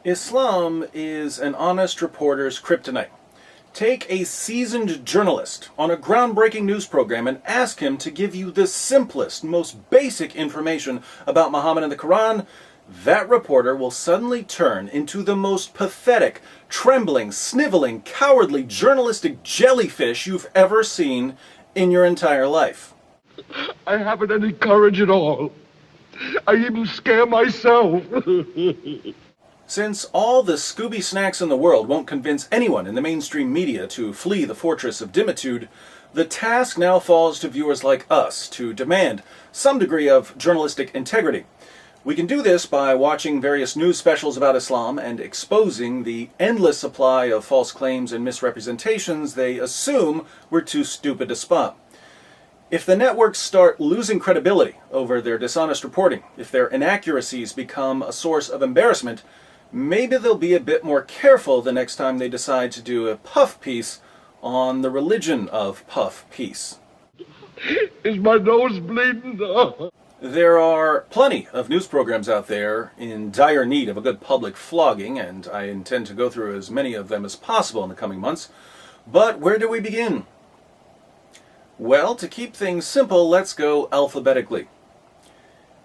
Islam is an honest reporter's kryptonite. Take a seasoned journalist on a groundbreaking news program and ask him to give you the simplest, most basic information about Muhammad and the Quran. That reporter will suddenly turn into the most pathetic, trembling, sniveling, cowardly journalistic jellyfish you've ever seen in your entire life. I haven't any courage at all. I even scare myself. Since all the Scooby snacks in the world won't convince anyone in the mainstream media to flee the fortress of dimitude, the task now falls to viewers like us to demand some degree of journalistic integrity. We can do this by watching various news specials about Islam and exposing the endless supply of false claims and misrepresentations they assume we're too stupid to spot. If the networks start losing credibility over their dishonest reporting, if their inaccuracies become a source of embarrassment, maybe they'll be a bit more careful the next time they decide to do a puff piece on the religion of puff piece. Is my nose bleeding? There are plenty of news programs out there in dire need of a good public flogging, and I intend to go through as many of them as possible in the coming months. But where do we begin? Well, to keep things simple, let's go alphabetically.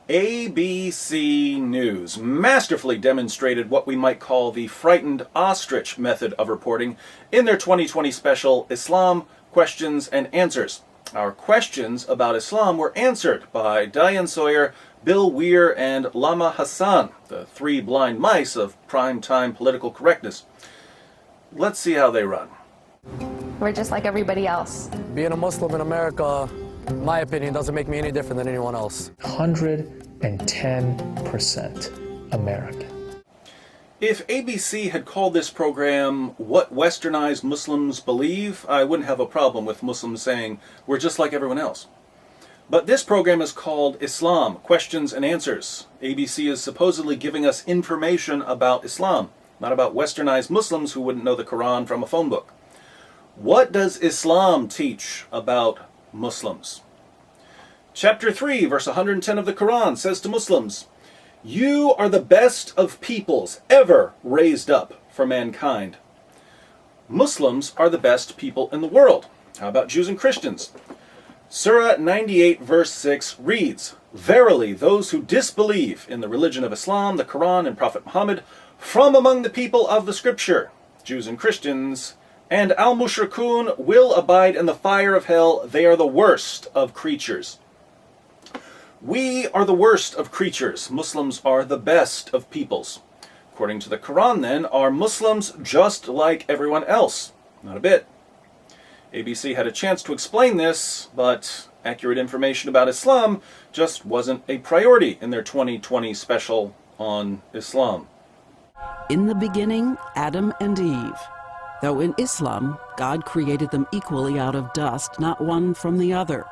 ABC News masterfully demonstrated what we might call the frightened ostrich method of reporting in their 2020 special, Islam, Questions and Answers. Our questions about Islam were answered by Diane Sawyer, Bill Weir, and Lama Hassan, the three blind mice of prime-time political correctness. Let's see how they run. We're just like everybody else. Being a Muslim in America, in my opinion, doesn't make me any different than anyone else. 110% American. If ABC had called this program What Westernized Muslims Believe, I wouldn't have a problem with Muslims saying we're just like everyone else. But this program is called Islam, Questions and Answers. ABC is supposedly giving us information about Islam, not about westernized Muslims who wouldn't know the Quran from a phone book. What does Islam teach about Muslims? Chapter 3, verse 110 of the Quran says to Muslims, "You are the best of peoples ever raised up for mankind." Muslims are the best people in the world. How about Jews and Christians? Surah 98, verse 6 reads, "Verily, those who disbelieve in the religion of Islam, the Quran, and Prophet Muhammad, from among the people of the Scripture, Jews and Christians, and al-mushrikun will abide in the fire of hell. They are the worst of creatures." We are the worst of creatures. Muslims are the best of peoples. According to the Quran, then, are Muslims just like everyone else? Not a bit. ABC had a chance to explain this, but accurate information about Islam just wasn't a priority in their 2020 special on Islam. In the beginning, Adam and Eve. Though in Islam, God created them equally out of dust, not one from the other.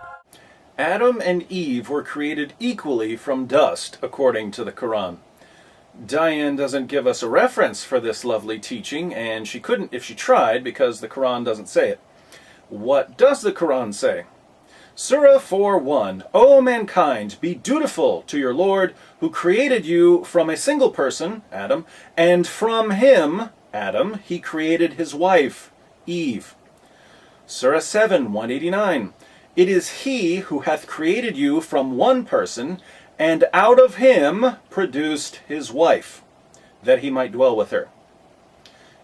Adam and Eve were created equally from dust, according to the Quran. Diane doesn't give us a reference for this lovely teaching, and she couldn't if she tried because the Quran doesn't say it. What does the Quran say? Surah 4:1, "O mankind, be dutiful to your Lord, who created you from a single person, Adam, and from him, Adam, he created his wife, Eve." Surah 7:189, "It is he who hath created you from one person, and out of him produced his wife, that he might dwell with her."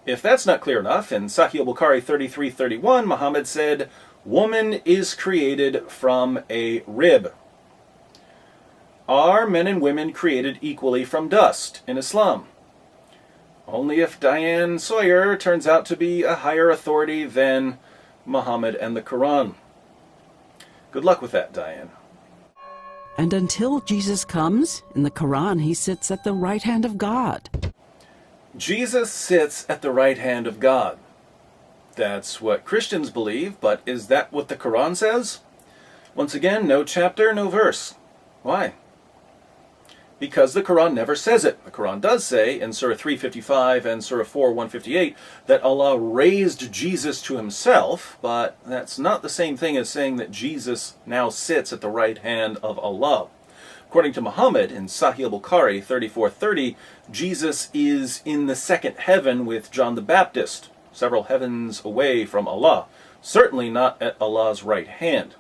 If that's not clear enough, in Sahih al-Bukhari 33:31, Muhammad said, "Woman is created from a rib." Are men and women created equally from dust in Islam? Only if Diane Sawyer turns out to be a higher authority than Muhammad and the Quran. Good luck with that, Diane. And until Jesus comes, in the Quran, he sits at the right hand of God. Jesus sits at the right hand of God. That's what Christians believe, but is that what the Quran says? Once again, no chapter, no verse. Why? Because the Quran never says it. The Quran does say in Surah 3:55 and Surah 4:158 that Allah raised Jesus to himself, but that's not the same thing as saying that Jesus now sits at the right hand of Allah. According to Muhammad in Sahih al-Bukhari 34:30, Jesus is in the second heaven with John the Baptist, several heavens away from Allah, certainly not at Allah's right hand.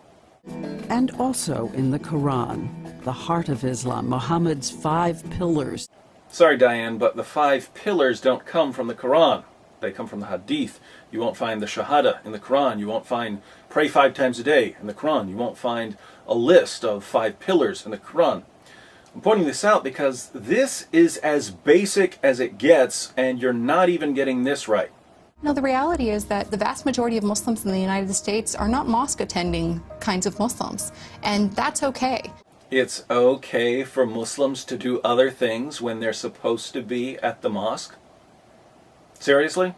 And also in the Quran, the heart of Islam, Muhammad's 5 pillars. Sorry, Diane, but the 5 pillars don't come from the Quran. They come from the Hadith. You won't find the Shahada in the Quran. You won't find pray 5 times a day in the Quran. You won't find a list of 5 pillars in the Quran. I'm pointing this out because this is as basic as it gets, and you're not even getting this right. No, the reality is that the vast majority of Muslims in the United States are not mosque attending kinds of Muslims, and that's okay. It's okay for Muslims to do other things when they're supposed to be at the mosque? Seriously?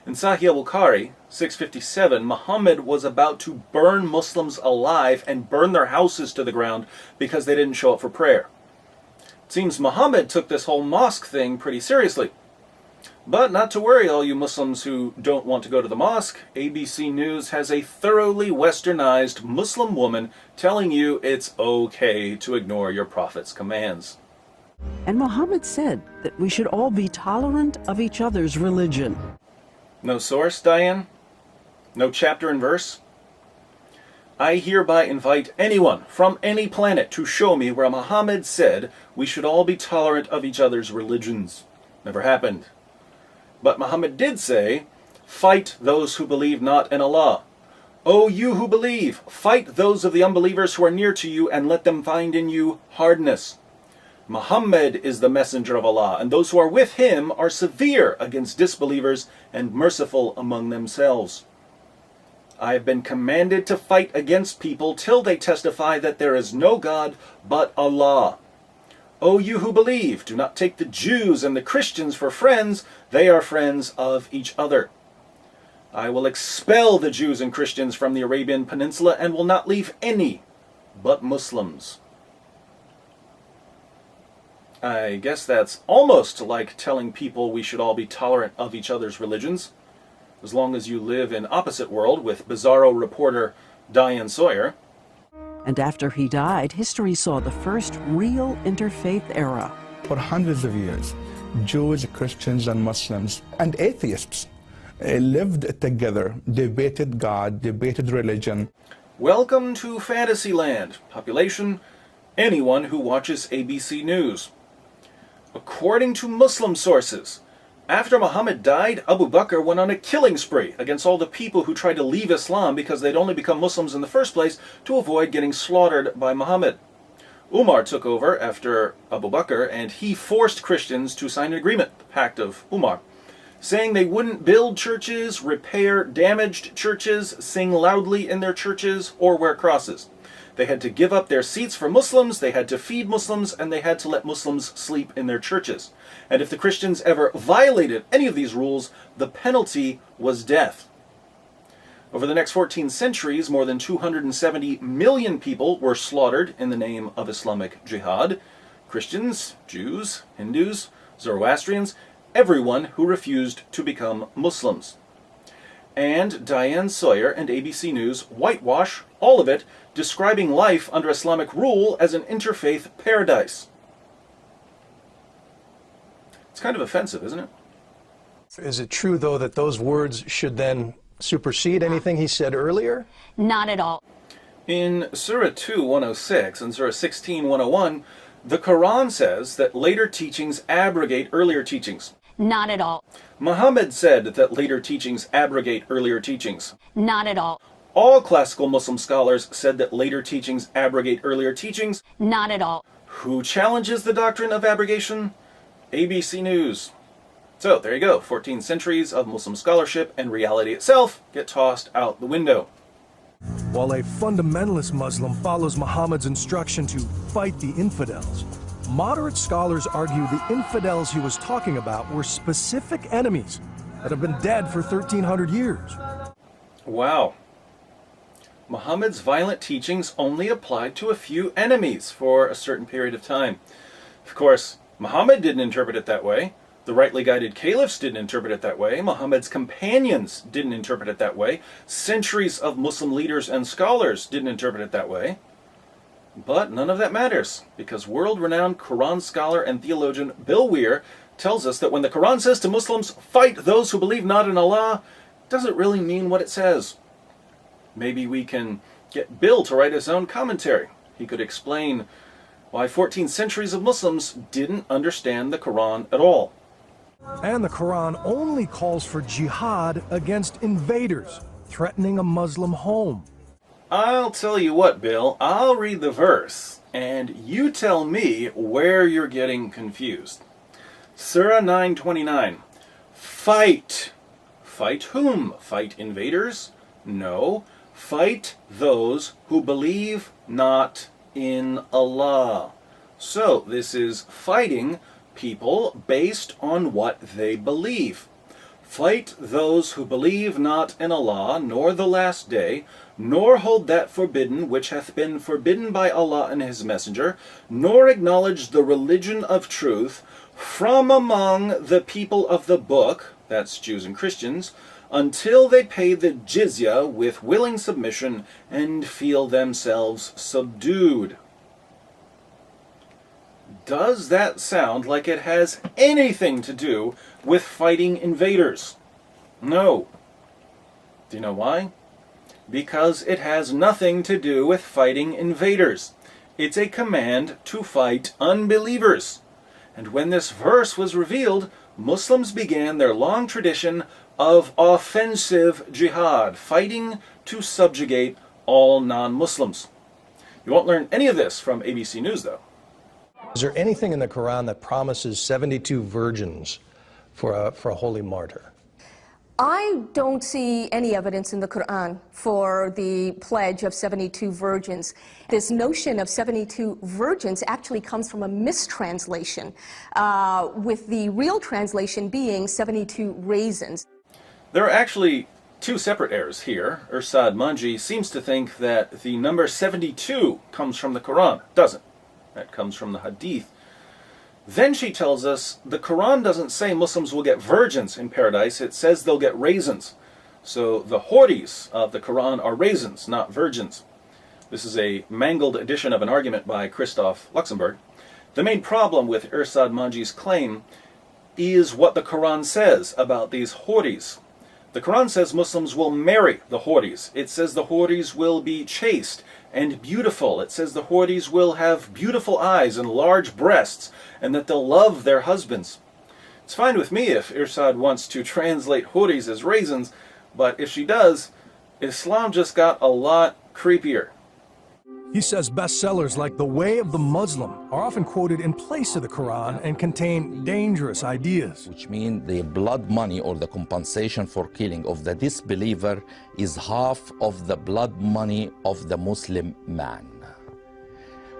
In Sahih al-Bukhari 657, Muhammad was about to burn Muslims alive and burn their houses to the ground because they didn't show up for prayer. It seems Muhammad took this whole mosque thing pretty seriously. But not to worry, all you Muslims who don't want to go to the mosque. ABC News has a thoroughly westernized Muslim woman telling you it's okay to ignore your prophet's commands. And Muhammad said that we should all be tolerant of each other's religion. No source, Diane? No chapter and verse? I hereby invite anyone from any planet to show me where Muhammad said we should all be tolerant of each other's religions. Never happened. But Muhammad did say, fight those who believe not in Allah. O you who believe, fight those of the unbelievers who are near to you and let them find in you hardness. Muhammad is the messenger of Allah, and those who are with him are severe against disbelievers and merciful among themselves. I have been commanded to fight against people till they testify that there is no God but Allah. O you who believe, do not take the Jews and the Christians for friends, they are friends of each other. I will expel the Jews and Christians from the Arabian Peninsula and will not leave any but Muslims. I guess that's almost like telling people we should all be tolerant of each other's religions, as long as you live in opposite world with Bizarro reporter Diane Sawyer. And after he died, history saw the first real interfaith era. For hundreds of years, Jews, Christians, and Muslims, and atheists lived together, debated God, debated religion. Welcome to Fantasyland. Population, anyone who watches ABC News. According to Muslim sources, after Muhammad died, Abu Bakr went on a killing spree against all the people who tried to leave Islam because they'd only become Muslims in the first place to avoid getting slaughtered by Muhammad. Umar took over after Abu Bakr, and he forced Christians to sign an agreement, the Pact of Umar, saying they wouldn't build churches, repair damaged churches, sing loudly in their churches, or wear crosses. They had to give up their seats for Muslims, they had to feed Muslims, and they had to let Muslims sleep in their churches. And if the Christians ever violated any of these rules, the penalty was death. Over the next 14 centuries, more than 270 million people were slaughtered in the name of Islamic jihad. Christians, Jews, Hindus, Zoroastrians, everyone who refused to become Muslims. And Diane Sawyer and ABC News whitewash all of it, describing life under Islamic rule as an interfaith paradise. It's kind of offensive, isn't it? Is it true, though, that those words should then supersede anything he said earlier? Not at all. In Surah 2:106 and Surah 16:101, the Quran says that later teachings abrogate earlier teachings. Not at all. Muhammad said that later teachings abrogate earlier teachings. Not at all. All classical Muslim scholars said that later teachings abrogate earlier teachings. Not at all. Who challenges the doctrine of abrogation? ABC News. So there you go, 14 centuries of Muslim scholarship and reality itself get tossed out the window. While a fundamentalist Muslim follows Muhammad's instruction to fight the infidels, moderate scholars argue the infidels he was talking about were specific enemies that have been dead for 1,300 years. Wow. Muhammad's violent teachings only applied to a few enemies for a certain period of time. Of course, Muhammad didn't interpret it that way. The rightly guided caliphs didn't interpret it that way. Muhammad's companions didn't interpret it that way. Centuries of Muslim leaders and scholars didn't interpret it that way. But none of that matters, because world-renowned Quran scholar and theologian Bill Weir tells us that when the Quran says to Muslims, fight those who believe not in Allah, it doesn't really mean what it says. Maybe we can get Bill to write his own commentary. He could explain why 14 centuries of Muslims didn't understand the Quran at all. And the Quran only calls for jihad against invaders threatening a Muslim home. I'll tell you what, Bill, I'll read the verse, and you tell me where you're getting confused. Surah 9:29. Fight. Fight whom? Fight invaders? No. Fight those who believe not in Allah. So, this is fighting people based on what they believe. Fight those who believe not in Allah, nor the last day, nor hold that forbidden which hath been forbidden by Allah and His Messenger, nor acknowledge the religion of truth from among the people of the book, that's Jews and Christians, until they pay the jizya with willing submission and feel themselves subdued. Does that sound like it has anything to do with fighting invaders? No. Do you know why? Because it has nothing to do with fighting invaders. It's a command to fight unbelievers. And when this verse was revealed, Muslims began their long tradition of offensive jihad, fighting to subjugate all non-Muslims. You won't learn any of this from ABC News, though. Is there anything in the Quran that promises 72 virgins for a holy martyr? I don't see any evidence in the Quran for the pledge of 72 virgins. This notion of 72 virgins actually comes from a mistranslation, with the real translation being 72 raisins. There are actually two separate errors here. Irsad Manji seems to think that the number 72 comes from the Quran. It doesn't. That comes from the Hadith. Then she tells us the Quran doesn't say Muslims will get virgins in paradise, it says they'll get raisins. So the houris of the Quran are raisins, not virgins. This is a mangled edition of an argument by Christoph Luxemburg. The main problem with Irsad Manji's claim is what the Quran says about these houris. The Quran says Muslims will marry the houris. It says the houris will be chaste and beautiful. It says the houris will have beautiful eyes and large breasts, and that they'll love their husbands. It's fine with me if Irsad wants to translate houris as raisins, but if she does, Islam just got a lot creepier. He says bestsellers like The Way of the Muslim are often quoted in place of the Quran and contain dangerous ideas. Which means the blood money or the compensation for killing of the disbeliever is half of the blood money of the Muslim man.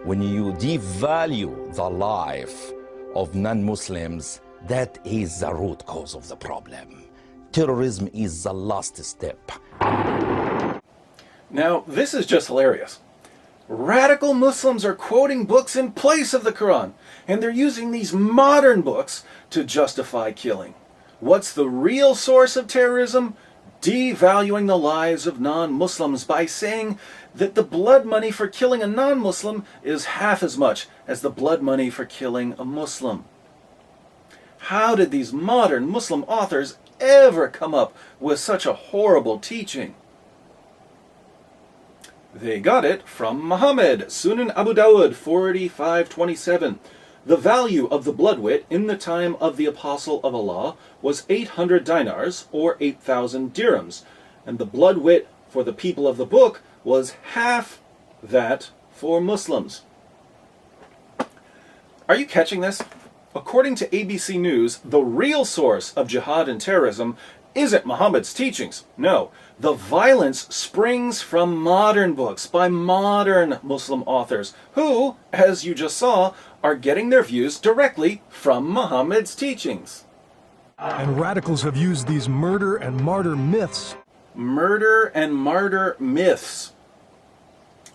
When you devalue the life of non-Muslims, that is the root cause of the problem. Terrorism is the last step. Now, this is just hilarious. Radical Muslims are quoting books in place of the Quran, and they're using these modern books to justify killing. What's the real source of terrorism? Devaluing the lives of non-Muslims by saying that the blood money for killing a non-Muslim is half as much as the blood money for killing a Muslim. How did these modern Muslim authors ever come up with such a horrible teaching? They got it from Muhammad, Sunan Abu Dawud 45:27. The value of the blood wit in the time of the Apostle of Allah was 800 dinars, or 8,000 dirhams, and the blood wit for the people of the book was half that for Muslims. Are you catching this? According to ABC News, the real source of jihad and terrorism isn't Muhammad's teachings. No, the violence springs from modern books by modern Muslim authors who, as you just saw, are getting their views directly from Muhammad's teachings. And radicals have used these murder and martyr myths. Murder and martyr myths.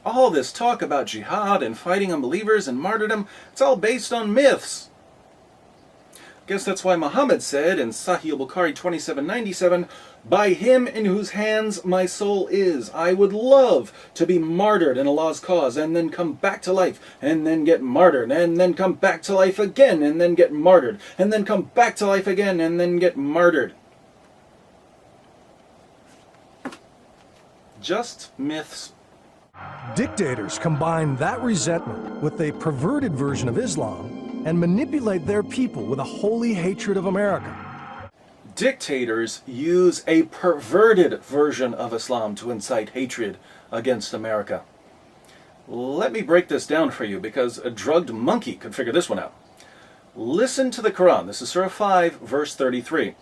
All this talk about jihad and fighting unbelievers and martyrdom, it's all based on myths. Guess that's why Muhammad said in Sahih al-Bukhari 2797, "By him in whose hands my soul is, I would love to be martyred in Allah's cause and then come back to life and then get martyred and then come back to life again and then get martyred and then come back to life again and then get martyred." Just myths. Dictators combine that resentment with a perverted version of Islam and manipulate their people with a holy hatred of America. Dictators use a perverted version of Islam to incite hatred against America. Let me break this down for you because a drugged monkey could figure this one out. Listen to the Quran. This is Surah 5, verse 33.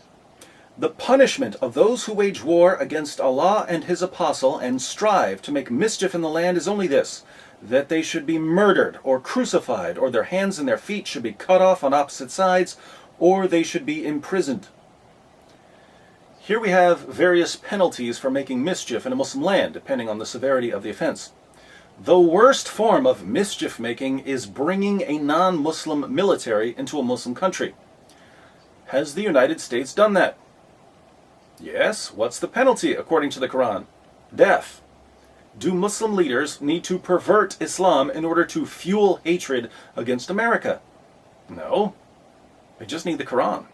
"The punishment of those who wage war against Allah and His Apostle and strive to make mischief in the land is only this, that they should be murdered or crucified, or their hands and their feet should be cut off on opposite sides, or they should be imprisoned." Here we have various penalties for making mischief in a Muslim land, depending on the severity of the offense. The worst form of mischief making is bringing a non-Muslim military into a Muslim country. Has the United States done that? Yes. What's the penalty according to the Quran? Death. Do Muslim leaders need to pervert Islam in order to fuel hatred against America? No. They just need the Quran.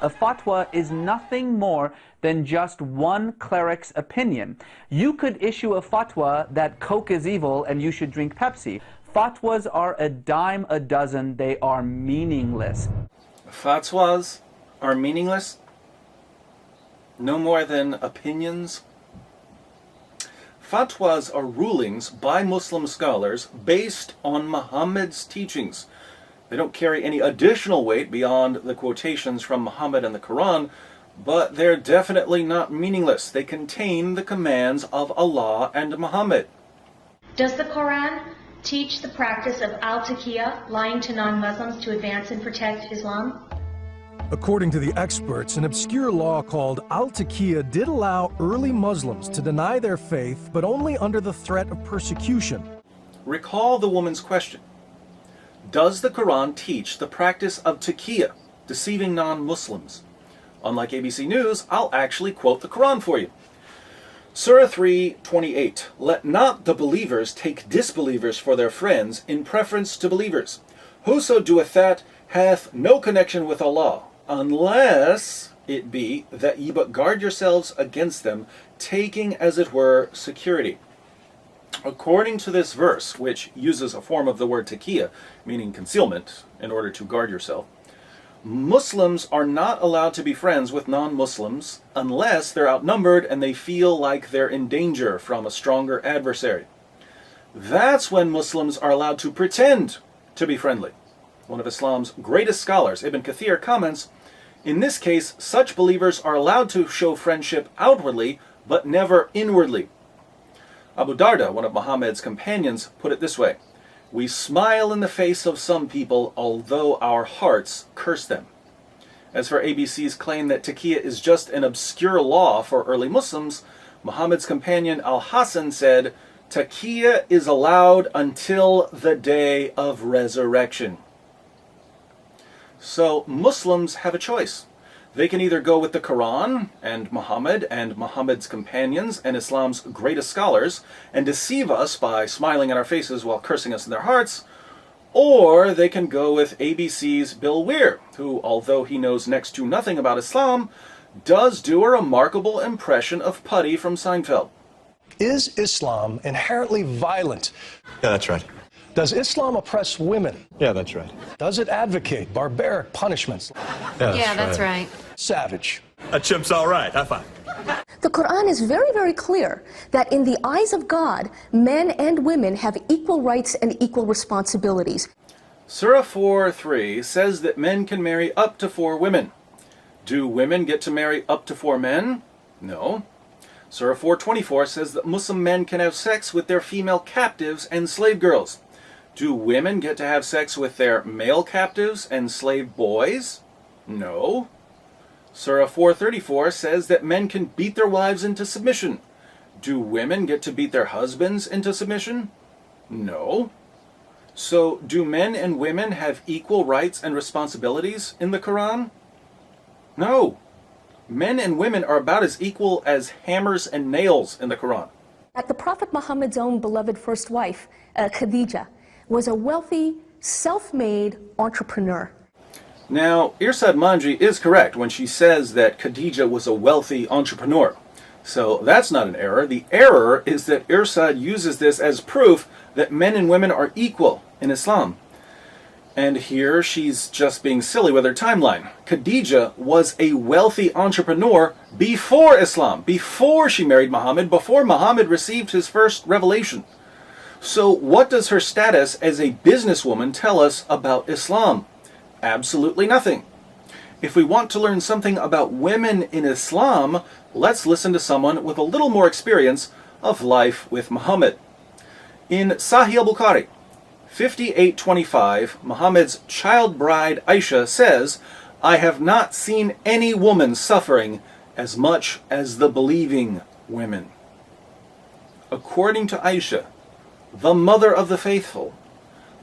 A fatwa is nothing more than just one cleric's opinion. You could issue a fatwa that Coke is evil and you should drink Pepsi. Fatwas are a dime a dozen. They are meaningless. Fatwas are meaningless? No more than opinions? Fatwas are rulings by Muslim scholars based on Muhammad's teachings. They don't carry any additional weight beyond the quotations from Muhammad and the Quran, but they're definitely not meaningless. They contain the commands of Allah and Muhammad. Does the Quran teach the practice of al-taqiyya, lying to non-Muslims to advance and protect Islam? According to the experts, an obscure law called al-taqiyya did allow early Muslims to deny their faith, but only under the threat of persecution. Recall the woman's question. Does the Quran teach the practice of taqiyya, deceiving non-Muslims? Unlike ABC News, I'll actually quote the Quran for you. Surah 3:28. "Let not the believers take disbelievers for their friends in preference to believers. Whoso doeth that hath no connection with Allah, unless it be that ye but guard yourselves against them, taking as it were security." According to this verse, which uses a form of the word taqiyya, meaning concealment, in order to guard yourself, Muslims are not allowed to be friends with non-Muslims unless they're outnumbered and they feel like they're in danger from a stronger adversary. That's when Muslims are allowed to pretend to be friendly. One of Islam's greatest scholars, Ibn Kathir, comments, "In this case, such believers are allowed to show friendship outwardly, but never inwardly." Abu Darda, one of Muhammad's companions, put it this way, "We smile in the face of some people, although our hearts curse them." As for ABC's claim that taqiyya is just an obscure law for early Muslims, Muhammad's companion Al-Hasan said, "Taqiyya is allowed until the day of resurrection." So Muslims have a choice. They can either go with the Quran and Muhammad's companions and Islam's greatest scholars and deceive us by smiling in our faces while cursing us in their hearts, or they can go with ABC's Bill Weir, who, although he knows next to nothing about Islam, does do a remarkable impression of Putty from Seinfeld. Is Islam inherently violent? Yeah, that's right. Does Islam oppress women? Yeah, that's right. Does it advocate barbaric punishments? Yeah, that's right. Savage. A chimp's all right. High five. The Quran is very, very clear that in the eyes of God, men and women have equal rights and equal responsibilities. Surah 4:3 says that men can marry up to 4 women. Do women get to marry up to 4 men? No. Surah 4:24 says that Muslim men can have sex with their female captives and slave girls. Do women get to have sex with their male captives and slave boys? No. Surah 4:34 says that men can beat their wives into submission. Do women get to beat their husbands into submission? No. So, do men and women have equal rights and responsibilities in the Quran? No. Men and women are about as equal as hammers and nails in the Quran. The Prophet Muhammad's own beloved first wife, Khadija, was a wealthy, self-made entrepreneur. Now, Irsad Manji is correct when she says that Khadija was a wealthy entrepreneur. So that's not an error. The error is that Irsad uses this as proof that men and women are equal in Islam. And here she's just being silly with her timeline. Khadija was a wealthy entrepreneur before Islam, before she married Muhammad, before Muhammad received his first revelation. So what does her status as a businesswoman tell us about Islam? Absolutely nothing. If we want to learn something about women in Islam, let's listen to someone with a little more experience of life with Muhammad. In Sahih al-Bukhari, 5825, Muhammad's child bride Aisha says, "I have not seen any woman suffering as much as the believing women." According to Aisha, the mother of the faithful,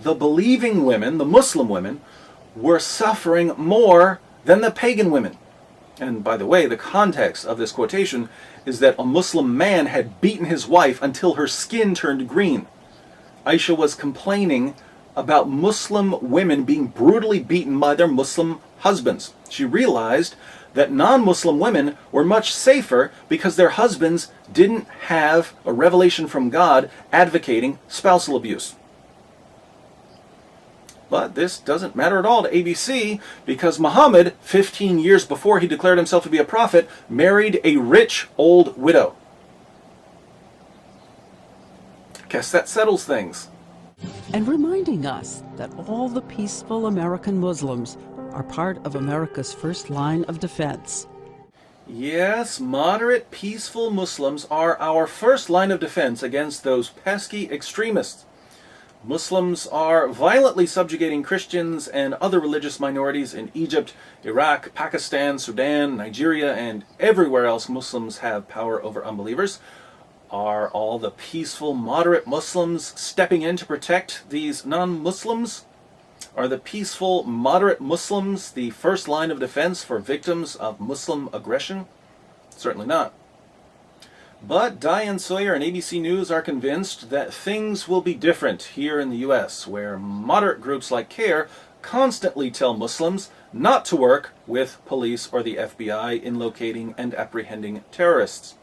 the believing women, the Muslim women, were suffering more than the pagan women. And by the way, the context of this quotation is that a Muslim man had beaten his wife until her skin turned green. Aisha was complaining about Muslim women being brutally beaten by their Muslim husbands. She realized that non-Muslim women were much safer because their husbands didn't have a revelation from God advocating spousal abuse. But this doesn't matter at all to ABC because Muhammad, 15 years before he declared himself to be a prophet, married a rich old widow. Guess that settles things. And reminding us that all the peaceful American Muslims are part of America's first line of defense. Yes, moderate, peaceful Muslims are our first line of defense against those pesky extremists. Muslims are violently subjugating Christians and other religious minorities in Egypt, Iraq, Pakistan, Sudan, Nigeria, and everywhere else Muslims have power over unbelievers. Are all the peaceful, moderate Muslims stepping in to protect these non-Muslims? Are the peaceful, moderate Muslims the first line of defense for victims of Muslim aggression? Certainly not. But Diane Sawyer and ABC News are convinced that things will be different here in the U.S., where moderate groups like CARE constantly tell Muslims not to work with police or the FBI in locating and apprehending terrorists.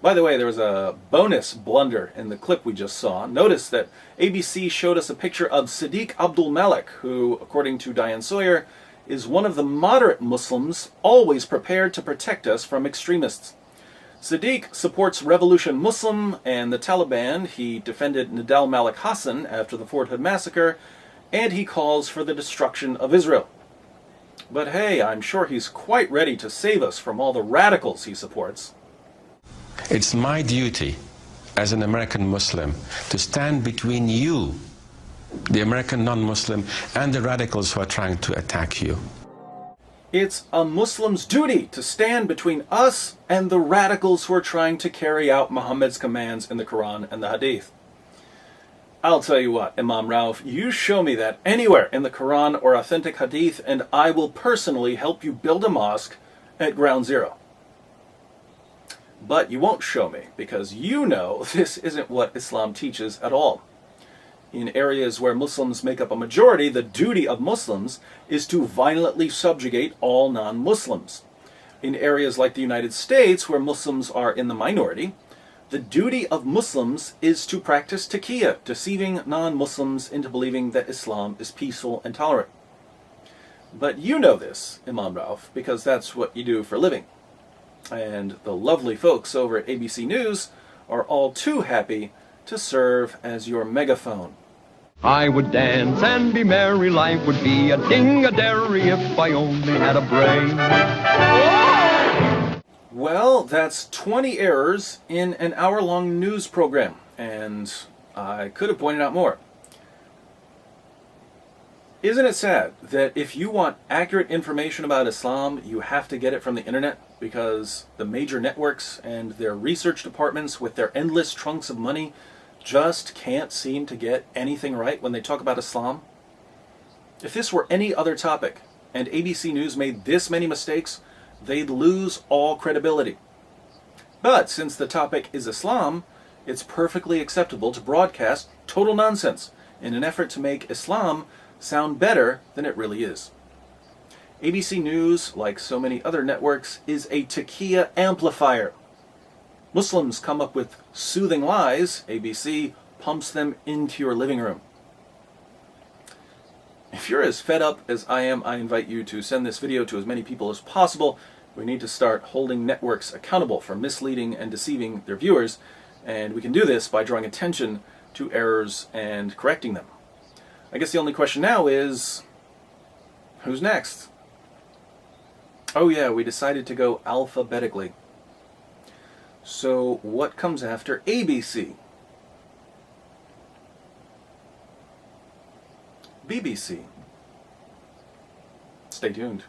By the way, there was a bonus blunder in the clip we just saw. Notice that ABC showed us a picture of Sadiq Abdul Malik, who, according to Diane Sawyer, is one of the moderate Muslims always prepared to protect us from extremists. Sadiq supports Revolution Muslim and the Taliban. He defended Nidal Malik Hassan after the Fort Hood massacre, and he calls for the destruction of Israel. But hey, I'm sure he's quite ready to save us from all the radicals he supports. It's my duty as an American Muslim to stand between you, the American non-Muslim, and the radicals who are trying to attack you. It's a Muslim's duty to stand between us and the radicals who are trying to carry out Muhammad's commands in the Quran and the Hadith. I'll tell you what, Imam Rauf, you show me that anywhere in the Quran or authentic Hadith, and I will personally help you build a mosque at ground zero. But you won't show me, because you know this isn't what Islam teaches at all. In areas where Muslims make up a majority, the duty of Muslims is to violently subjugate all non-Muslims. In areas like the United States, where Muslims are in the minority, the duty of Muslims is to practice taqiyya, deceiving non-Muslims into believing that Islam is peaceful and tolerant. But you know this, Imam Rauf, because that's what you do for a living. And the lovely folks over at ABC News are all too happy to serve as your megaphone. I would dance and be merry, life would be a ding-a-dairy if I only had a brain. Well, that's 20 errors in an hour-long news program, and I could have pointed out more. Isn't it sad that if you want accurate information about Islam, you have to get it from the internet? Because the major networks and their research departments with their endless trunks of money just can't seem to get anything right when they talk about Islam? If this were any other topic, and ABC News made this many mistakes, they'd lose all credibility. But since the topic is Islam, it's perfectly acceptable to broadcast total nonsense in an effort to make Islam sound better than it really is. ABC News, like so many other networks, is a taqiyya amplifier. Muslims come up with soothing lies, ABC pumps them into your living room. If you're as fed up as I am, I invite you to send this video to as many people as possible. We need to start holding networks accountable for misleading and deceiving their viewers, and we can do this by drawing attention to errors and correcting them. I guess the only question now is, who's next? Oh yeah, we decided to go alphabetically. So what comes after ABC? BBC. Stay tuned.